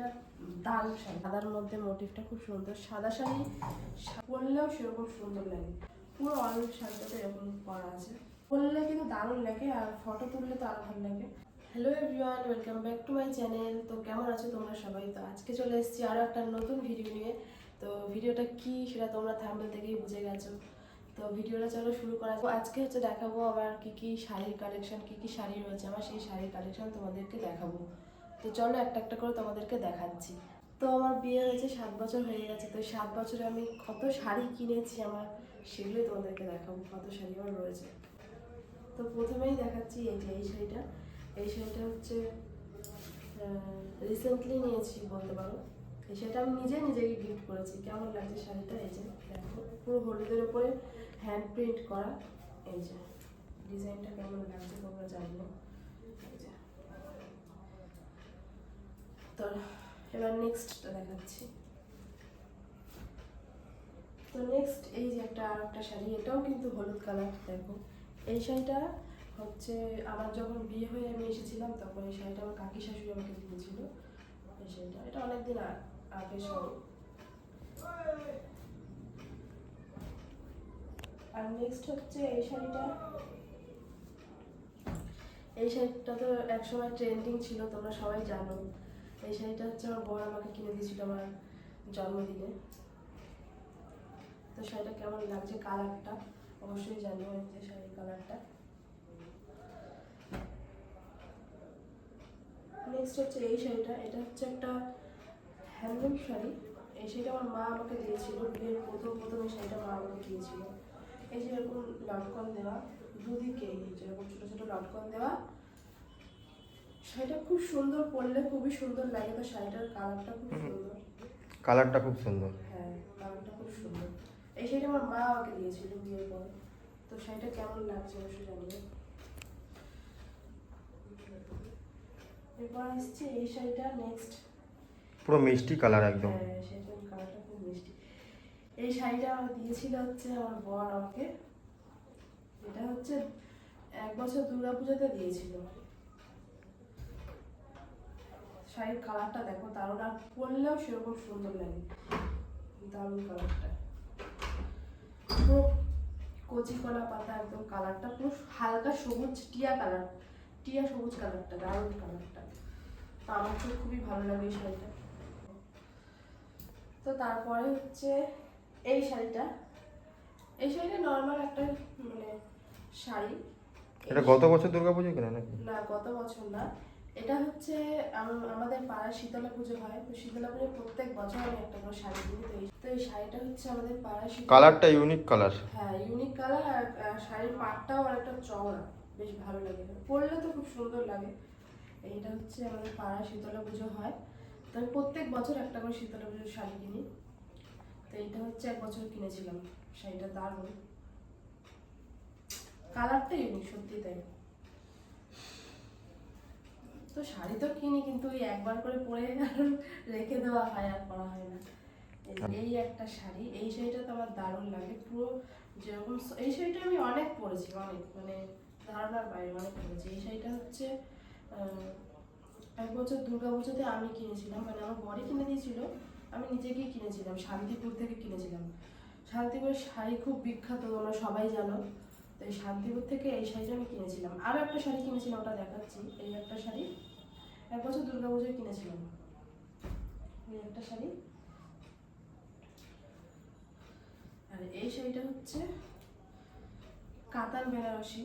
শাড়িটা দারুণ শাড়ি, সাদার মধ্যে মোটিভটা খুব সুন্দর। সাদা শাড়ি পরলেও সেরকম সুন্দর লাগে, পুরো অল শাড়িটাতে এরকম করা আছে। পরলে কিন্তু দারুণ লাগে, আর ফটো তুললে তো আরো ভালো লাগে। Hello everyone, welcome back to my channel. তো কেমন আছো তোমরা সবাই? তো আজকে চলে এসেছি আরও একটা নতুন ভিডিও নিয়ে। তো ভিডিওটা কি সেটা তোমরা থাম্বনেল থেকেই বুঝে গেছো। তো ভিডিওটা চলো শুরু করা যাক। আজকে হচ্ছে দেখাবো আমার কি শাড়ির কালেকশন, কি শাড়ি রয়েছে আমার, সেই শাড়ির কালেকশন তোমাদেরকে দেখাবো। তো চলো একটা একটা করে তোমাদেরকে দেখাচ্ছি। তো আমার বিয়ে হয়েছে 7 বছর হয়ে গেছে। তো 7 বছরে আমি কত শাড়ি কিনেছি আমার, সেগুলোই তোমাদেরকে দেখাবো, কত শাড়ি আমার রয়েছে। তো প্রথমেই দেখাচ্ছি এই শাড়িটা। এই শাড়িটা হচ্ছে রিসেন্টলি নিয়েছি বলতে পারো। এই শাড়িটা আমি নিজেকে গিফট করেছি। কেমন লাগছে শাড়িটা? এই যে দেখো, পুরো হলুদের উপরে হ্যান্ড প্রিন্ট করা। এই যে ডিজাইনটা কেমন লাগছে তোমরা জানিও। এই যে, তো এবার নেক্সটটা দেখাচ্ছি। তো নেক্সট এই যে আরেকটা শাড়ি, এটাও কিন্তু হলুদ কালার। দেখো এই শাড়িটা হচ্ছে আমার যখন বিয়ে হয়ে আমি এসেছিলাম, তখন এই শাড়িটা আমার কাকি শাশুড়ি আমাকে দিয়েছিল। এই শাড়িটা, এটা অনেকদিন আগের শাড়ি। আর নেক্সট হচ্ছে এই শাড়িটা। এই শাড়িটা তো একসময় ট্রেন্ডিং ছিল, তোমরা সবাই জানো। এই শাড়িটা হচ্ছে আমার বর আমাকে কিনে দিয়েছিল আমার জন্মদিনে। তো শাড়িটা কেমন লাগছে, কালারটা অবশ্যই জানিও। এই যে শাড়ির কালারটা। নেক্সট হচ্ছে এই শাড়িটা। এটা হচ্ছে একটা হ্যান্ডলুম শাড়ি। এই শাড়িটা আমার মা আমাকে দিয়েছিল বিয়ের প্রথম এই শাড়িটা মা আমাকে দিয়েছিল। এই যে এরকম লটকন দেওয়া, দুদিকে যেরকম ছোট ছোট লটকন দেওয়া। শাড়িটা খুব সুন্দর, পরলে খুবই সুন্দর লাগে। তো শাড়িটার কালারটা খুব সুন্দর। কালারটা খুব সুন্দর। হ্যাঁ, কালারটা খুব সুন্দর। এই শাড়িটা আমার মা আমাকে দিয়েছিল বিয়ের পরে। তো শাড়িটা কেমন লাগছে অবশ্যই জানিও। এরপর আসছে এই শাড়িটা। নেক্সট পুরো মিষ্টি কালার একদম। হ্যাঁ, সেটার কালারটা খুব মিষ্টি। এই শাড়িটা আমার দিয়েছিল হচ্ছে আমার বর আমাকে। এটা হচ্ছে 1 বছর দুর্গাপূজাতে দিয়েছিল। শাড়ির কালারটা দেখো দারুণ, আর পরলেও সেরকম সুন্দর লাগে, দারুণ কালারটা। পুরো কচি কলা পাতা একদম কালারটা, পুরো হালকা সবুজ টিয়া কালার, টিয়া সবুজ কালারটা, দারুণ কালারটা। তো আমার তো খুবই ভালো লাগে এই শাড়িটা। তো তারপরে হচ্ছে এই শাড়িটা। এই শাড়িটা নর্মাল একটা মানে শাড়ি। এটা গত বছর দুর্গাপুজো কেনা নাকি? না, গত বছর না। এটা হচ্ছে আমাদের পাড়ায় শীতলা পুজো হয়। তো শীতলা পুজো প্রত্যেক বছর আমি একটা করে শাড়ি কিনি। তো এই শাড়িটা হচ্ছে আমাদের পাড়ায় কালারটা ইউনিক কালার। হ্যাঁ, ইউনিক কালার। আর শাড়ির পাটটাও অনেকটা চওড়া, বেশ ভালো লাগে, পরলে তো খুব সুন্দর লাগে। এইটা হচ্ছে আমাদের পাড়ায় শীতলা পুজো হয়। তো আমি প্রত্যেক বছর একটা করে শীতলা পুজোর শাড়ি কিনি। তো এইটা হচ্ছে 1 বছর কিনেছিলাম। শাড়িটা দারুণ, কালারটা ইউনিক, সত্যি তাই। তো শাড়ি তো কিনি, কিন্তু ওই একবার করে পরে রেখে দেওয়া হয়, আর পরা হয় না। এই একটা শাড়ি। এই শাড়িটা তো আমার দারুণ লাগে, পুরো যেরকম। এই শাড়িটা আমি অনেক পরেছি, অনেক মানে ধারণার বাইরে অনেক পরেছি। এই শাড়িটা হচ্ছে 1 বছর দুর্গাপুজোতে আমি কিনেছিলাম, মানে আমার বড়ি কিনে দিয়েছিল, আমি নিজেকেই কিনেছিলাম। শান্তিপুর থেকে কিনেছিলাম। শান্তিপুরের শাড়ি খুব বিখ্যাত, তোমরা সবাই জানো। তো এই শান্তিপুর থেকে এই শাড়িটা আমি কিনেছিলাম। আরও একটা শাড়ি কিনেছিলাম, ওটা দেখাচ্ছি। এই একটা শাড়ি 1 বছর দুর্গাপুজোয় কিনেছিলাম, এই একটা শাড়ি। আর এই শাড়িটা হচ্ছে কাতান বেনারসি।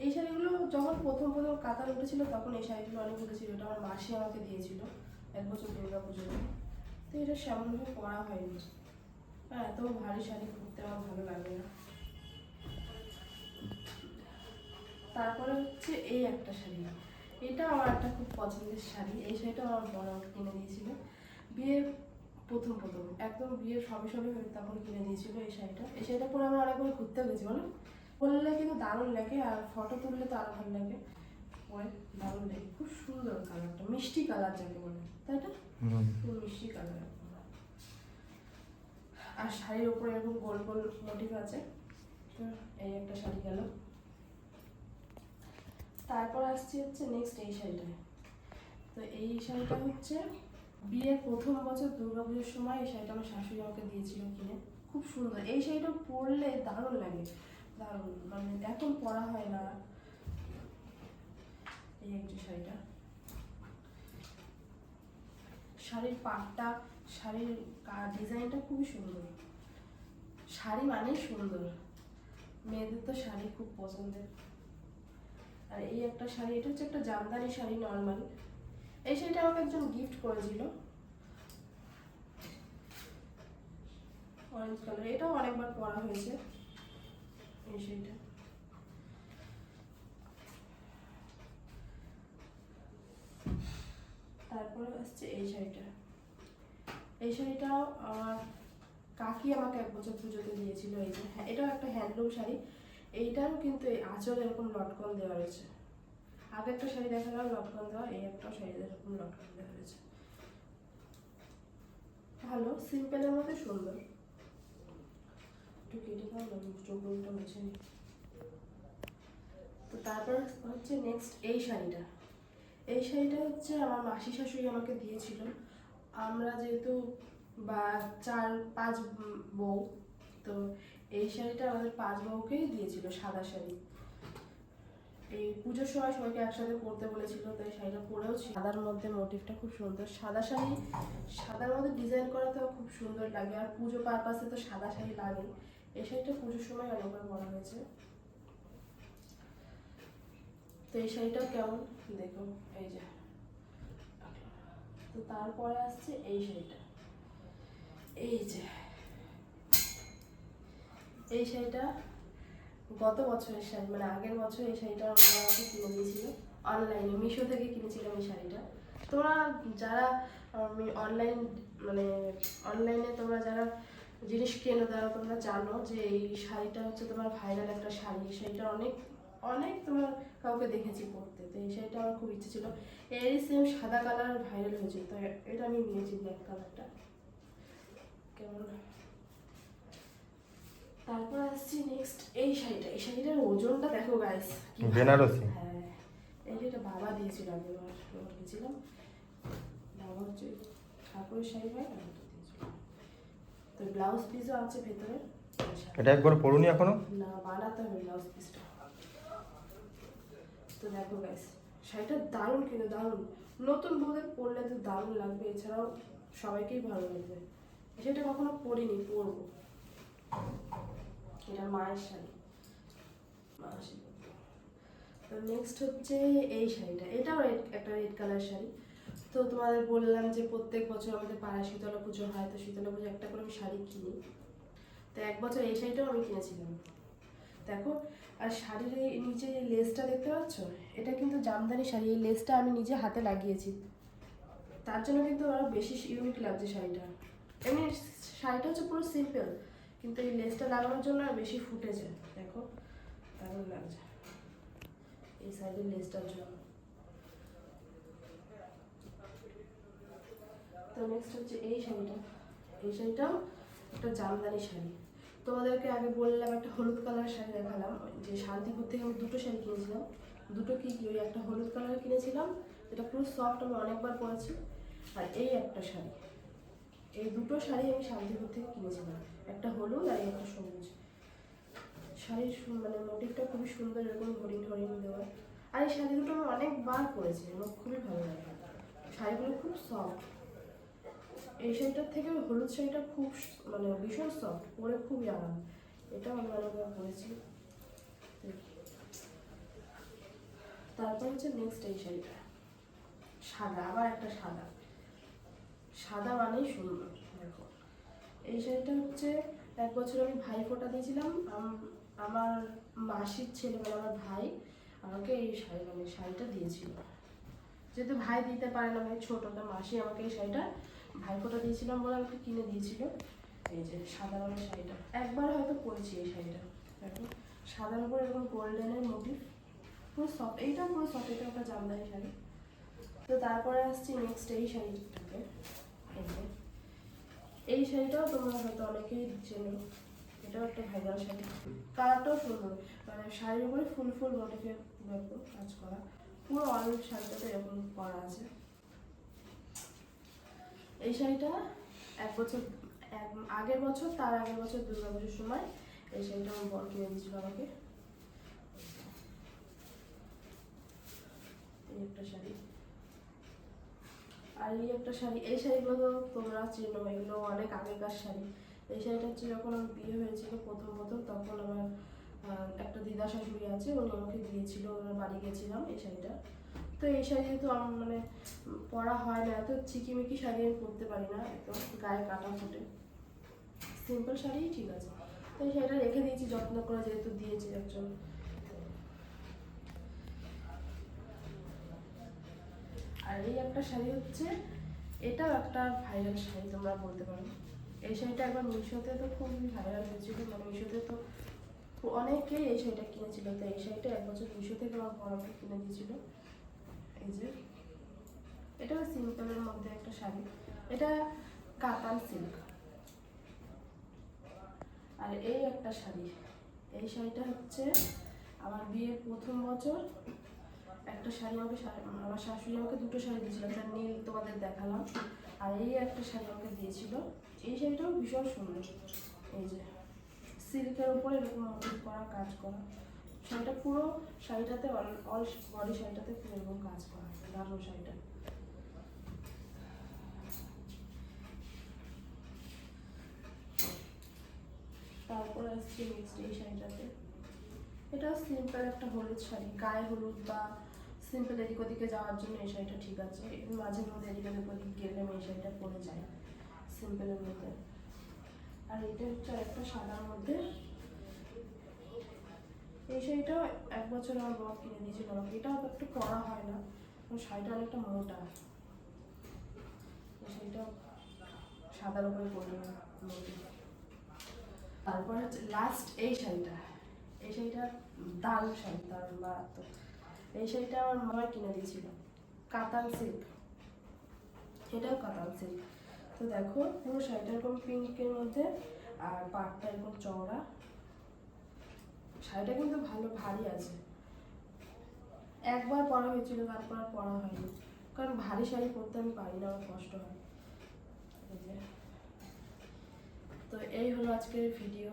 এই শাড়িগুলো যখন প্রথম কাতান উঠেছিল, তখন এই শাড়িগুলো অনেক উঠেছিল। এটা আমার মাসি আমাকে দিয়েছিল 1 বছর দুর্গাপুজোয়। তো এটা সেমনভাবে পরা হয়নি। আর এত ভারী শাড়ি পরতে আমার ভালো লাগে না। তারপরে হচ্ছে এই একটা শাড়ি। এটা আমার একটা খুব পছন্দের শাড়ি। এই শাড়িটা আমার বড় আমাকে কিনে দিয়েছিল বিয়ের প্রথম একদম বিয়ের সবে তখন কিনে দিয়েছিল এই শাড়িটা। এই শাড়িটা পরে আমরা অনেকবার ঘুরতে গেছি, বলো। পরলে কিন্তু দারুণ লাগে, আর ফটো তুললে তো আরো ভালো লাগে। পরে দারুণ লাগে, খুব সুন্দর কালারটা, মিষ্টি কালার যাকে বলে, তাই না? খুব মিষ্টি কালার। আর শাড়ির উপরে এরকম গোল গোল মোটিভ আছে। তো এই একটা শাড়ি গেল। তারপর আসছি হচ্ছে নেক্সট এই শাড়িটা। তো এই শাড়িটা হচ্ছে বিয়ের প্রথম বছর দুর্গাপুজোর সময় এই শাড়িটা আমার শাশুড়ি আমাকে দিয়েছিল কিনে। খুব সুন্দর, এই শাড়িটা পরলে দারুণ লাগে, দারুণ, মানে এখন পরা হয় না। এই একটি শাড়িটা, শাড়ির পাটটা, শাড়ির ডিজাইনটা খুবই সুন্দর। শাড়ি মানেই সুন্দর, মেয়েদের তো শাড়ি খুব পছন্দের। আর এই একটা শাড়ি, এটা হচ্ছে একটা জামদানি শাড়ি নর্মাল। এই শাড়িটা আমাকে একজন গিফট করেছিল, অরেঞ্জ কালার। এটাও অনেকবার পরা হয়েছে এই শাড়িটা। তারপরে আসছে এই শাড়িটা। এই শাড়িটাও আমার কাকি আমাকে এক বছর পুজোতে দিয়েছিল। এই যে হ্যাঁ, এটাও একটা হ্যান্ডলুম শাড়ি। এইটারও কিন্তু এই আঁচলে এরকম লটকন দেওয়া রয়েছে। আগে একটা শাড়ি দেখালাম লটকন দেওয়া, এই একটাও শাড়িতে এরকম লটকন দেওয়া রয়েছে। ভালো, সিম্পলের মধ্যে সুন্দর। একটু কেটে দাও না, চোখটা মুছে নি। তো তারপর হচ্ছে নেক্সট এই শাড়িটা। এই শাড়িটা হচ্ছে আমার মাসি শাশুড়ি আমাকে দিয়েছিল। আমরা যেহেতু বা 4-5 বউ, তো এই শাড়িটা আমাদের 5 বউকেই দিয়েছিল, সাদা শাড়ি। এই পুজোর সময় সবাইকে একসাথে পরতে বলেছিল, তো এই শাড়িটা পরেও ছিল। সাদার মধ্যে মোটিভটা খুব সুন্দর, সাদা শাড়ি সাদার মধ্যে ডিজাইন করাতেও খুব সুন্দর লাগে। আর পুজো পারপাসে তো সাদা শাড়ি লাগে। এই শাড়িটা পুজোর সময় অনেকবার পরা হয়েছে। তো এই শাড়িটাও কেমন দেখো, এই যে। তো তারপরে আসছে এই শাড়িটা, এই যে এই শাড়িটা গত বছরের শাড়ি, মানে আগের বছর এই শাড়িটা আমার আমাকে কিনে দিয়েছিল অনলাইনে, মিশো থেকে কিনেছিলাম এই শাড়িটা। তোমরা যারা অনলাইন, মানে অনলাইনে তোমরা যারা জিনিস কেনো তারা তোমরা জানো যে এই শাড়িটা হচ্ছে তোমার ভাইরাল একটা শাড়ি। এই শাড়িটা অনেক অনেক তোমার কাউকে দেখেছি পরতে, তো এই শাড়িটা আমার খুব ইচ্ছে ছিল। এরই সেম সাদা কালার ভাইরাল হয়েছিল, তো এটা আমি নিয়েছি, ব্ল্যাক কালারটা। কেমন। তারপর আসছি নেক্সট এই শাড়িটা। এই শাড়িটার ওজনটা দেখো গাইস, বেনারসি। হ্যাঁ, এই যেটা বাবা দিয়েছিল, আমি গেছিলাম, বাবা হচ্ছে ঠাকুরের শাড়ি হয় না, ওটা দিয়েছিল। তো ব্লাউজ পিসও আছে ভেতরে। এটা একবার পরুনি এখনো? না, বানাতে হবে ব্লাউজ পিসটা। তো দেখো গাইস, শাড়িটা দারুণ, কিন্তু দারুণ, নতুন বউদের পরলে তো দারুণ লাগবে, এছাড়াও সবাইকেই ভালো লাগবে। সেটা কখনো পরিনি, পরবো। এটা মায়ের শাড়ি, মা আশীর্বাদ। তো নেক্সট হচ্ছে এই শাড়িটা। এটাও একটা রেড কালার শাড়ি। তো তোমাদের বললাম যে প্রত্যেক বছর আমাদের পাড়ায় শীতলা পুজো হয়, তো শীতলা পুজো একটা করে আমি শাড়ি কিনি। তো এক বছর এই শাড়িটাও আমি কিনেছিলাম, দেখো। আর শাড়ির এই নিচে যে লেসটা দেখতে পাচ্ছ, এটা কিন্তু জামদানি শাড়ি। এই লেসটা আমি নিজে হাতে লাগিয়েছি, তার জন্য কিন্তু আরো বেশি ইউনিক লাগছে শাড়িটা। এমনি শাড়িটা হচ্ছে পুরো সিম্পল, কিন্তু এই লেসটা লাগানোর জন্য আর বেশি ফুটেছে, দেখো দারুণ লাগছে এই সাইডের লেসটার জন্য। তো নেক্সট হচ্ছে এই শাড়িটা। এই শাড়িটাও একটা জামদানি শাড়ি। তোমাদেরকে আগে বললাম একটা হলুদ কালার শাড়ি দেখালাম, যে শান্তিপুর থেকে আমি দুটো শাড়ি কিনেছিলাম। দুটো কি ওই একটা হলুদ কালার কিনেছিলাম, যেটা পুরো সফট, আমি অনেকবার পরেছি। আর এই একটা শাড়ি, এই দুটো শাড়ি আমি শান্তিপুর থেকে কিনেছিলাম, একটা হলুদ আর একটা সবুজ। শাড়ির মানে মোটিভটা খুবই সুন্দর, এরকম হরিণ হরিণ দেওয়া। আর এই শাড়ি দুটো আমি অনেকবার পরেছি, আমার খুবই ভালো লাগে। শাড়িগুলো খুব সফট। এই শাড়িটার থেকে হলুদ শাড়িটা খুব মানে ভীষণ সফট, পরে খুবই আরাম। এটাও আমি অনেকবার পরেছি। তারপর হচ্ছে নেক্সট এই শাড়িটা, সাদা, আবার একটা সাদা। সাদা মানেই সুন্দর, দেখো। এই শাড়িটা হচ্ছে এক বছর আমি ভাই ফোঁটা দিয়েছিলাম, আমার মাসির ছেলে, মানে আমার ভাই আমাকে এই শাড়ি, মানে শাড়িটা দিয়েছিল। যেহেতু ভাই দিতে পারে না, ভাই ছোটটা, মাসি আমাকে এই শাড়িটা ভাই ফোঁটা দিয়েছিলাম বলে আমাকে কিনে দিয়েছিল। এই যে সাদা রঙের শাড়িটা একবার হয়তো পরেছি এই শাড়িটা, দেখো সাদার উপর এরকম গোল্ডেনের মোটিভ, পুরো সফট। এইটা পুরো সফট, এটা একটা জামদানি শাড়ি। তো তারপরে আসছি নেক্সট এই শাড়িটাকে। এই শাড়িটাও তোমরা হয়তো অনেকেই চেনো, এটাও একটা ভাইরাল শাড়ি। কালারটাও সুন্দর, মানে শাড়ির উপরে ফুল ফুল মোটিভের কাজ করা, পুরো অল শাড়িটাতে এরকম করা আছে। এই শাড়িটা এক বছর আগের বছর তার আগের বছর দুর্গাপুজোর সময় এই শাড়িটা আমার বর কিনে দিয়েছিল আমাকে। এই একটা শাড়ি আর এই একটা শাড়ি, এই শাড়িগুলো তো তোমরা চেনো, এগুলো অনেক আগেকার শাড়ি। এই শাড়িটা হচ্ছে যখন আমার বিয়ে হয়েছিল প্রথম তখন আমার একটা দিদা শাশুড়ি আছে, উনি আমাকে দিয়েছিল, ওনার বাড়ি গেছিলাম এই শাড়িটা। তো এই শাড়ি যেহেতু আমার মানে পরা হয় না, এত চিকিমিকি শাড়ি আমি পরতে পারি না, একদম গায়ে কাটা ফোটে, সিম্পল শাড়িই ঠিক আছে। তো এই শাড়িটা রেখে দিয়েছি যত্ন করে, যেহেতু দিয়েছি একজন। আর এই একটা শাড়ি হচ্ছে, এটাও একটা ভাইরাল শাড়ি তোমরা বলতে পারো। এই শাড়িটা একবার মিশোতে তো খুবই ভাইরাল হয়েছিল, মানে মিশোতে তো অনেকেই এই শাড়িটা কিনেছিল। তো এই শাড়িটা এক বছর মিশো থেকে আমার বড় আমাকে কিনে দিয়েছিল। এই যে এটা সিম্পলের মধ্যে একটা শাড়ি, এটা কাতান সিল্ক। আর এই একটা শাড়ি, এই শাড়িটা হচ্ছে আমার বিয়ের প্রথম বছর একটা শাড়ি আমাকে আমার শাশুড়ি আমাকে দুটো শাড়ি দিয়েছিল, একটা নীল তোমাদের দেখালাম, আর এই একটা শাড়ি আমাকে দিয়েছিল। এই শাড়িটাও ভীষণ সুন্দর, এই যে সিল্কের উপরে এরকম মোটিভ করা, কাজ করা। শাড়িটা পুরো শাড়িটাতে অল বডি শাড়িটাতে পুরো এরকম কাজ করা, দারুণ শাড়িটা। তারপরে আসছে নেক্সট এই শাড়িটাতে, এটা সিম্পল একটা হলুদ শাড়ি, গায়ে হলুদ বা সিম্পল এদিক ওদিকে যাওয়ার জন্য এই শাড়িটা ঠিক আছে। মাঝে মধ্যে এদিক ওদিক গেলে আমি এই শাড়িটা পরে যাই সিম্পলের মধ্যে। আর এটা হচ্ছে একটা সাদার মধ্যে, এই শাড়িটাও এক বছর আমার বর কিনে দিয়েছিল আমাকে। এটাও একটু পরা হয় না, শাড়িটা অনেকটা মোটা, এই শাড়িটা সাদার উপরে পরলে মোটা। তারপর হচ্ছে লাস্ট এই শাড়িটা, এই শাড়িটা দারুণ শাড়ি, দারুণ মারাত্মক। এই শাড়িটা আমার মামা কিনে দিয়েছিল, কাতান সিল্ক, এটাও কাতান সিল্ক। তো দেখো পুরো শাড়িটা এরকম পিঙ্কের মধ্যে, আর পাটটা এরকম চওড়া। শাড়িটা কিন্তু ভালো ভারী আছে, একবার পরা হয়েছিল তারপর আর পরা হয়নি, কারণ ভারী শাড়ি পরতে আমি পারি না, আমার কষ্ট হয়। তো এই হলো আজকের ভিডিও।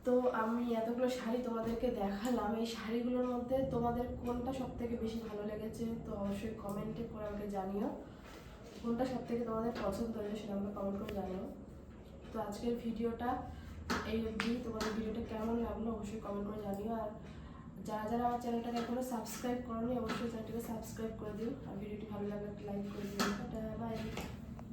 তো আমি এতগুলো শাড়ি তোমাদেরকে দেখালাম, এই শাড়িগুলোর মধ্যে তোমাদের কোনটা সব থেকে বেশি ভালো লেগেছে তো অবশ্যই কমেন্টে করে আমাকে জানিও, কোনটা সব থেকে তোমাদের পছন্দ হয়েছে সেটা আমাকে কমেন্ট করে জানিও। তো আজকের ভিডিওটা এই অবধি, তোমাদের ভিডিওটা কেমন লাগলো অবশ্যই কমেন্ট করে জানিও। আর যারা যারা আমার চ্যানেলটাকে এখনো সাবস্ক্রাইব করোনি অবশ্যই চ্যানেলটাকে সাবস্ক্রাইব করে দিও। আর ভিডিওটি ভালো লাগলে